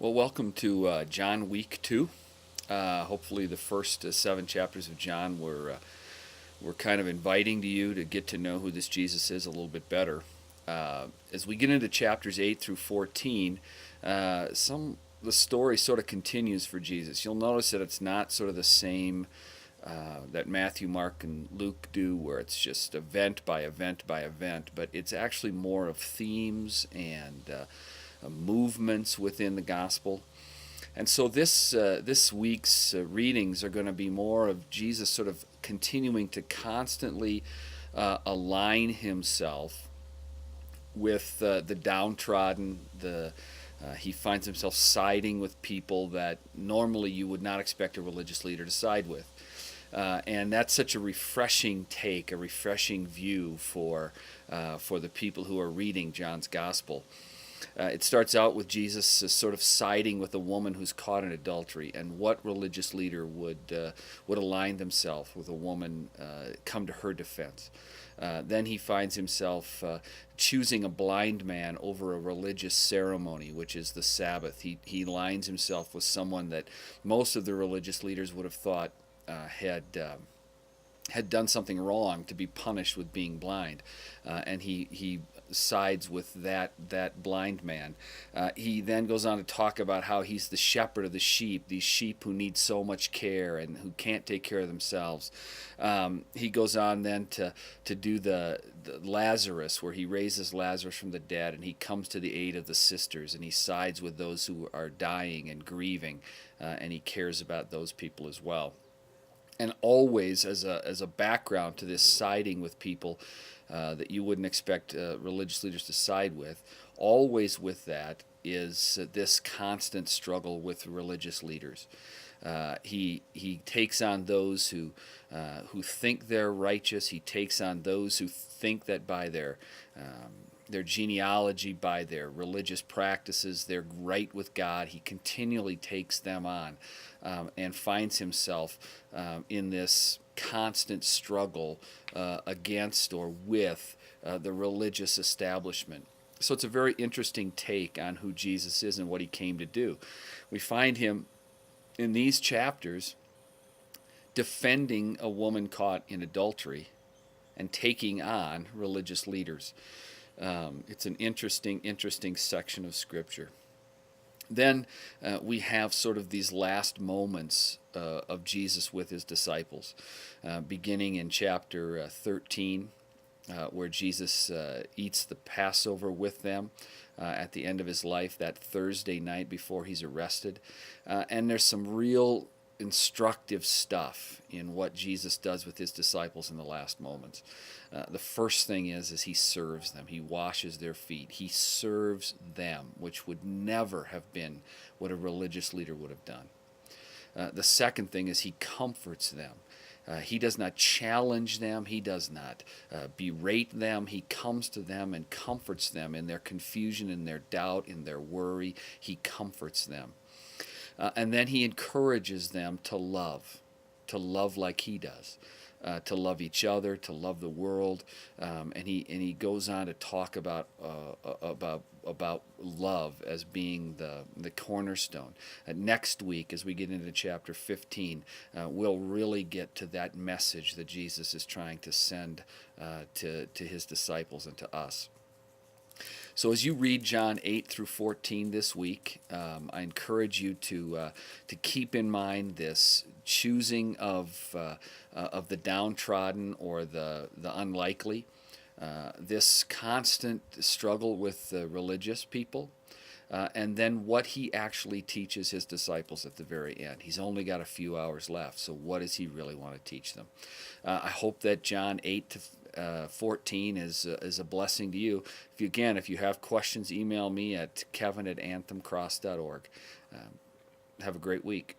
Well, welcome to John Week 2. Hopefully, the first 7 chapters of John were kind of inviting to you to get to know who this Jesus is a little bit better. As we get into chapters 8 through 14, the story sort of continues for Jesus. You'll notice that it's not sort of the same that Matthew, Mark, and Luke do, where it's just event by event by event, but it's actually more of themes and movements within the gospel. And so this week's readings are going to be more of Jesus sort of continuing to constantly align himself with the downtrodden. He finds himself siding with people that normally you would not expect a religious leader to side with. And that's such a refreshing take, a refreshing view for the people who are reading John's gospel. It starts out with Jesus sort of siding with a woman who's caught in adultery, and what religious leader would align themselves with a woman, come to her defense? Then he finds himself choosing a blind man over a religious ceremony, which is the Sabbath. He aligns himself with someone that most of the religious leaders would have thought had done something wrong to be punished with being blind, and he sides with that blind man. He then goes on to talk about how he's the shepherd of the sheep, these sheep who need so much care and who can't take care of themselves. He goes on then to do the Lazarus, where he raises Lazarus from the dead, and he comes to the aid of the sisters, and he sides with those who are dying and grieving, and he cares about those people as well. And always, as a background to this siding with people that you wouldn't expect religious leaders to side with, always with that is this constant struggle with religious leaders. He takes on those who think they're righteous. He takes on those who think that by their genealogy, by their religious practices, they're right with God. He continually takes them on, and finds himself in this constant struggle against or with the religious establishment. So it's a very interesting take on who Jesus is and what he came to do. We find him in these chapters defending a woman caught in adultery and taking on religious leaders. It's an interesting section of Scripture. Then we have sort of these last moments of Jesus with his disciples, beginning in chapter 13, where Jesus eats the Passover with them at the end of his life, that Thursday night before he's arrested. And there's some real instructive stuff in what Jesus does with his disciples in the last moments. The first thing is he serves them. He washes their feet. He serves them, which would never have been what a religious leader would have done. The second thing is he comforts them. He does not challenge them. He does not berate them. He comes to them and comforts them in their confusion, in their doubt, in their worry. He comforts them. And then he encourages them to love like he does, to love each other, to love the world, and he goes on to talk about love as being the cornerstone. Next week, as we get into chapter 15, we'll really get to that message that Jesus is trying to send to his disciples and to us. So as you read John 8 through 14 this week, I encourage you to keep in mind this choosing of the downtrodden or the unlikely, this constant struggle with religious people, and then what he actually teaches his disciples at the very end. He's only got a few hours left, so what does he really want to teach them? I hope that John 8 to 14 is a blessing to you. If you have questions, email me at kevin@anthemcross.org. Have a great week.